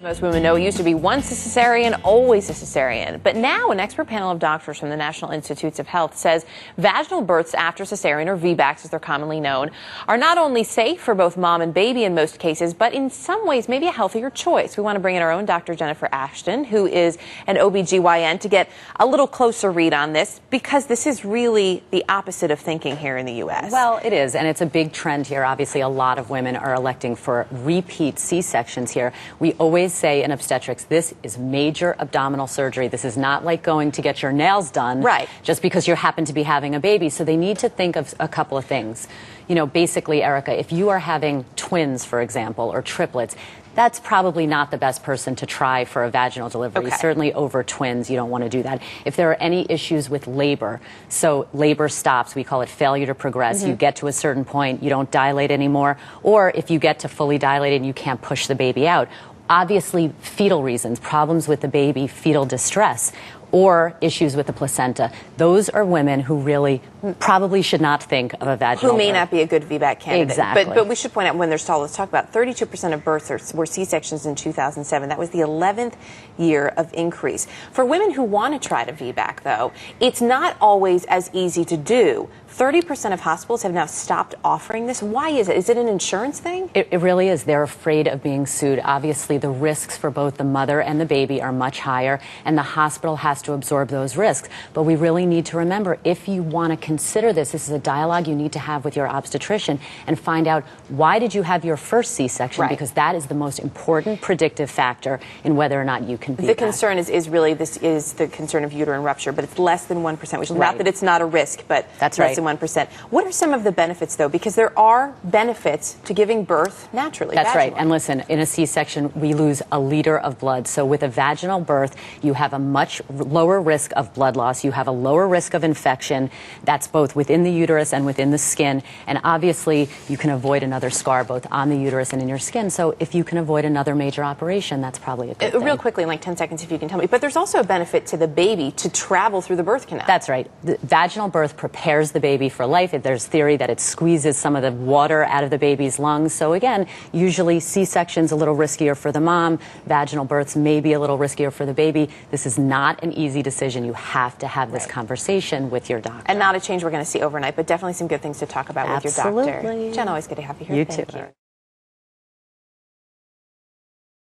Most women know it used to be once a cesarean, always a cesarean. But now an expert panel of doctors from the National Institutes of Health says vaginal births after cesarean, or VBACs as they're commonly known, are not only safe for both mom and baby in most cases, but in some ways maybe a healthier choice. We want to bring in our own Dr. Jennifer Ashton, who is an OBGYN, to get a little closer read on this, because this is really the opposite of thinking here in the U.S. Well, it is, and it's a big trend here. Obviously, a lot of women are electing for repeat C-sections here. We always say in obstetrics, this is major abdominal surgery. This is not like going to get your nails done just because you happen to be having a baby. So they need to think of a couple of things. You know, basically, Erica, if you are having twins, for example, or triplets, that's probably not the best person to try for a vaginal delivery. Certainly over twins, you don't want to do that. If there are any issues with labor, so labor stops, we call it failure to progress. You get to a certain point, you don't dilate anymore, or if you get to fully dilated and you can't push the baby out. Obviously, fetal reasons, problems with the baby, fetal distress, or issues with the placenta. Those are women who really probably should not think of a vaginal Who may birth. not be a good VBAC candidate. Exactly. But we should point out, when there's let's talk about 32% of births were C-sections in 2007. That was the 11th year of increase. For women who want to try to VBAC, though, it's not always as easy to do. 30% of hospitals have now stopped offering this. Why is it? Is it an insurance thing? It really is. They're afraid of being sued. Obviously, the risks for both the mother and the baby are much higher, and the hospital has to absorb those risks. But we really need to remember, if you want to consider this is a dialogue you need to have with your obstetrician and find out, why did you have your first C-section? Because that is the most important predictive factor in whether or not you can VBAC. The concern is really, this is the concern of uterine rupture, but it's less than 1%, which is not that it's not a risk, but less than 1%. What are some of the benefits, though? Because there are benefits to giving birth naturally. That's right. And listen, in a C-section, we lose a liter of blood. So with a vaginal birth, you have a much lower risk of blood loss. You have a lower risk of infection. That's both within the uterus and within the skin. And obviously, you can avoid another scar both on the uterus and in your skin. So if you can avoid another major operation, that's probably a good thing. Real quickly, in like 10 seconds, if you can tell me. But there's also a benefit to the baby to travel through the birth canal. That's right. The vaginal birth prepares the baby for life. There's theory that it squeezes some of the water out of the baby's lungs. So again, usually C-section's a little riskier for the mom. Vaginal births may be a little riskier for the baby. This is not an easy decision. You have to have this conversation with your doctor. And not a change we're going to see overnight, but definitely some good things to talk about with your doctor. Jen, always good to have you here. You Thank too. you.